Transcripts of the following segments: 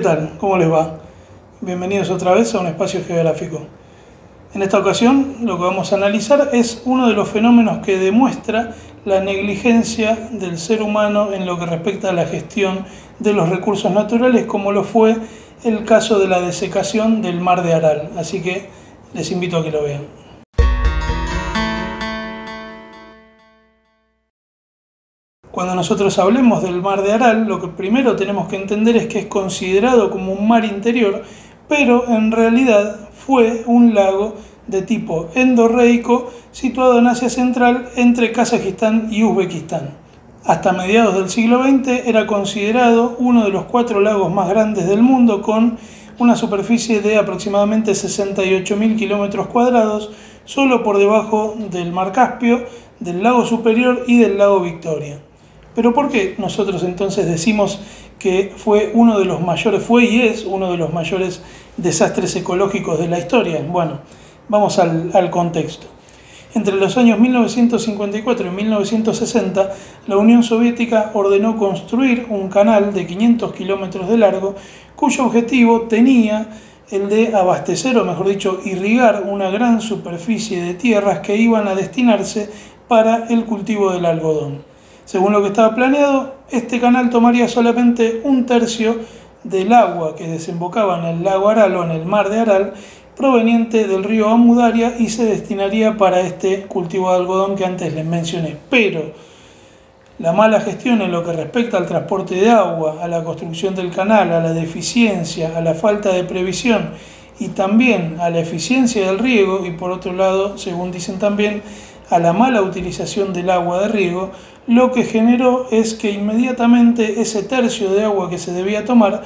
tal? ¿Cómo les va? Bienvenidos otra vez a un espacio geográfico. En esta ocasión lo que vamos a analizar es uno de los fenómenos que demuestra la negligencia del ser humano en lo que respecta a la gestión de los recursos naturales, como lo fue el caso de la desecación del Mar de Aral. Así que les invito a que lo vean. Cuando nosotros hablemos del Mar de Aral, lo que primero tenemos que entender es que es considerado como un mar interior, pero en realidad fue un lago de tipo endorreico situado en Asia Central entre Kazajistán y Uzbekistán. Hasta mediados del siglo XX era considerado uno de los 4 lagos más grandes del mundo, con una superficie de aproximadamente 68.000 kilómetros cuadrados, solo por debajo del Mar Caspio, del lago Superior y del lago Victoria. Pero ¿por qué nosotros entonces decimos que fue uno de los mayores, fue y es uno de los mayores desastres ecológicos de la historia? Bueno, vamos al contexto. Entre los años 1954 y 1960, la Unión Soviética ordenó construir un canal de 500 kilómetros de largo, cuyo objetivo tenía el de abastecer, o mejor dicho, irrigar una gran superficie de tierras que iban a destinarse para el cultivo del algodón. Según lo que estaba planeado, este canal tomaría solamente 1/3 del agua que desembocaba en el lago Aral o en el Mar de Aral, proveniente del río Amudaria, y se destinaría para este cultivo de algodón que antes les mencioné. Pero la mala gestión en lo que respecta al transporte de agua, a la construcción del canal, a la deficiencia, a la falta de previsión y también a la eficiencia del riego, y por otro lado, según dicen también, a la mala utilización del agua de riego, lo que generó es que inmediatamente ese tercio de agua que se debía tomar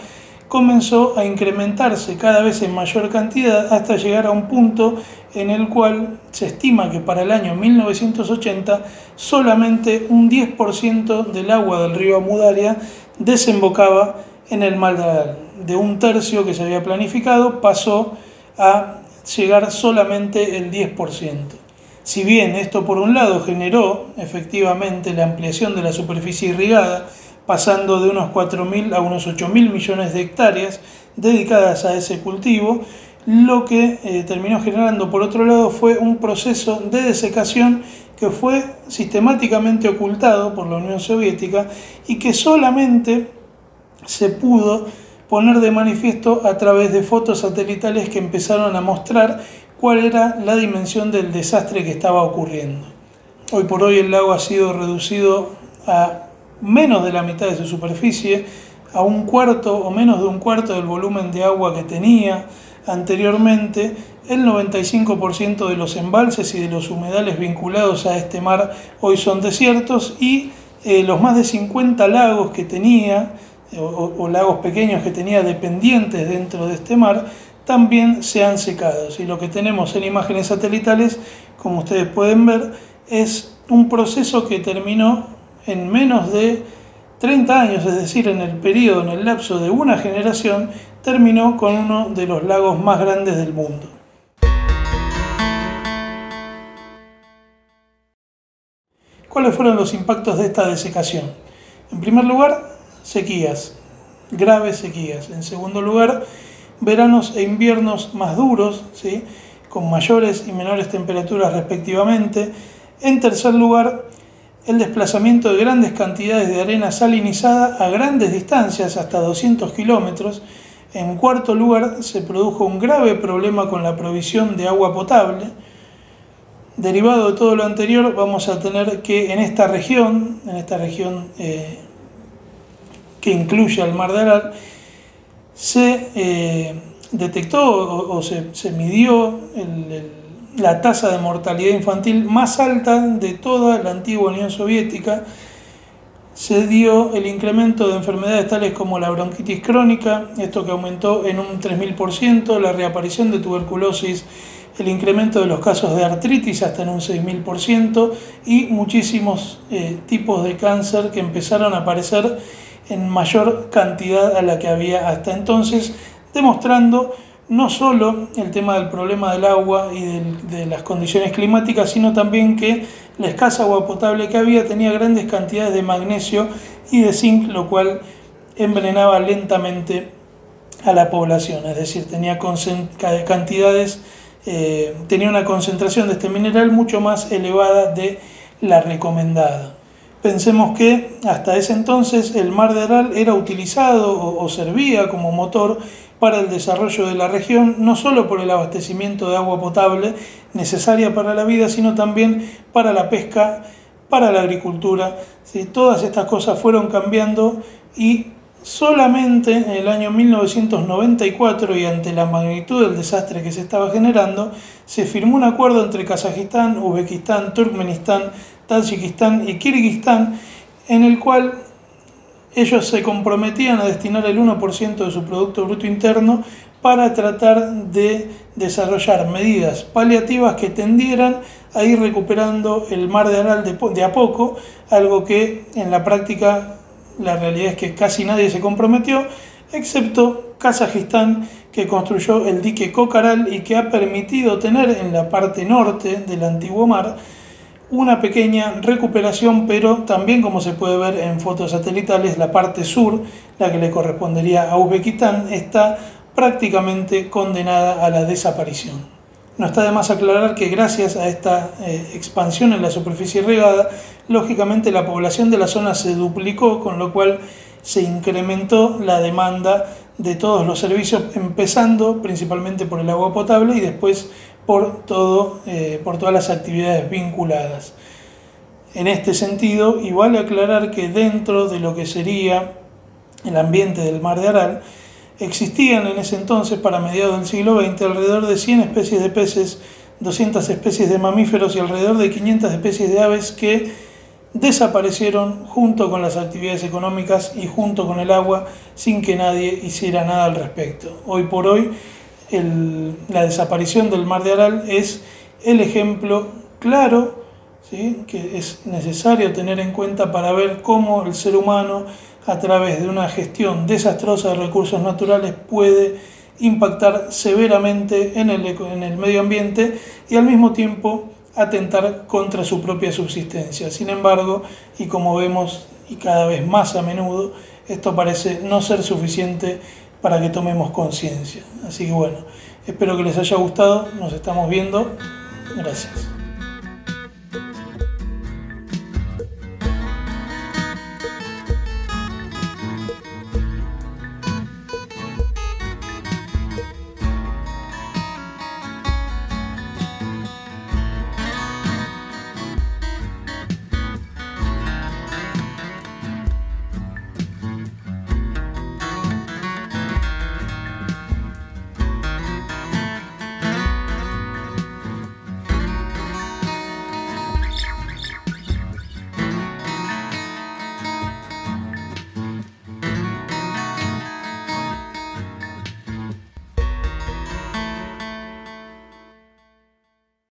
comenzó a incrementarse cada vez en mayor cantidad, hasta llegar a un punto en el cual se estima que para el año 1980 solamente un 10% del agua del río Amudaria desembocaba en el Mar de Aral. De 1/3 que se había planificado pasó a llegar solamente el 10%. Si bien esto por un lado generó efectivamente la ampliación de la superficie irrigada, pasando de unos 4.000 a unos 8.000 millones de hectáreas dedicadas a ese cultivo, lo que terminó generando por otro lado fue un proceso de desecación que fue sistemáticamente ocultado por la Unión Soviética y que solamente se pudo poner de manifiesto a través de fotos satelitales que empezaron a mostrar cuál era la dimensión del desastre que estaba ocurriendo. Hoy por hoy el lago ha sido reducido a menos de la mitad de su superficie, a 1/4 o menos de 1/4 del volumen de agua que tenía anteriormente. El 95% de los embalses y de los humedales vinculados a este mar hoy son desiertos, y los más de 50 lagos que tenía, o lagos pequeños que tenía dependientes dentro de este mar, también se han secado. Y lo que tenemos en imágenes satelitales, como ustedes pueden ver, es un proceso que terminó en menos de 30 años, es decir, en el lapso de una generación, terminó con uno de los lagos más grandes del mundo. ¿Cuáles fueron los impactos de esta desecación? En primer lugar, sequías, graves sequías. En segundo lugar, veranos e inviernos más duros, ¿sí?, con mayores y menores temperaturas respectivamente. En tercer lugar, el desplazamiento de grandes cantidades de arena salinizada a grandes distancias, hasta 200 kilómetros. En cuarto lugar, se produjo un grave problema con la provisión de agua potable. Derivado de todo lo anterior, vamos a tener que en esta región que incluye al Mar de Aral, se detectó o se midió la tasa de mortalidad infantil más alta de toda la antigua Unión Soviética. Se dio el incremento de enfermedades tales como la bronquitis crónica, esto que aumentó en un 3.000%, la reaparición de tuberculosis, el incremento de los casos de artritis hasta en un 6.000%, y muchísimos tipos de cáncer que empezaron a aparecer en mayor cantidad a la que había hasta entonces, demostrando no solo el tema del problema del agua y de las condiciones climáticas, sino también que la escasa agua potable que había tenía grandes cantidades de magnesio y de zinc, lo cual envenenaba lentamente a la población, es decir, tenía tenía una concentración de este mineral mucho más elevada de la recomendada. Pensemos que hasta ese entonces el Mar de Aral era utilizado o servía como motor para el desarrollo de la región, no solo por el abastecimiento de agua potable necesaria para la vida, sino también para la pesca, para la agricultura. ¿Sí? Todas estas cosas fueron cambiando y solamente en el año 1994, y ante la magnitud del desastre que se estaba generando, se firmó un acuerdo entre Kazajistán, Uzbekistán, Turkmenistán, Tayikistán y Kirguistán, en el cual ellos se comprometían a destinar el 1% de su Producto Bruto Interno para tratar de desarrollar medidas paliativas que tendieran a ir recuperando el Mar de Aral de a poco, algo que en la práctica la realidad es que casi nadie se comprometió, excepto Kazajistán, que construyó el dique Kocaral y que ha permitido tener en la parte norte del antiguo mar una pequeña recuperación, pero también, como se puede ver en fotos satelitales, la parte sur, la que le correspondería a Uzbekistán, está prácticamente condenada a la desaparición. No está de más aclarar que gracias a esta expansión en la superficie regada, lógicamente la población de la zona se duplicó, con lo cual se incrementó la demanda de todos los servicios, empezando principalmente por el agua potable y después por todas las actividades vinculadas. En este sentido, y vale aclarar que dentro de lo que sería el ambiente del Mar de Aral, existían en ese entonces, para mediados del siglo XX, alrededor de 100 especies de peces, 200 especies de mamíferos y alrededor de 500 especies de aves que desaparecieron junto con las actividades económicas y junto con el agua sin que nadie hiciera nada al respecto. Hoy por hoy, la desaparición del Mar de Aral es el ejemplo claro, ¿sí?, que es necesario tener en cuenta para ver cómo el ser humano, a través de una gestión desastrosa de recursos naturales, puede impactar severamente en el medio ambiente y al mismo tiempo atentar contra su propia subsistencia. Sin embargo, y como vemos y cada vez más a menudo, esto parece no ser suficiente para que tomemos conciencia. Así que bueno, espero que les haya gustado, nos estamos viendo, gracias.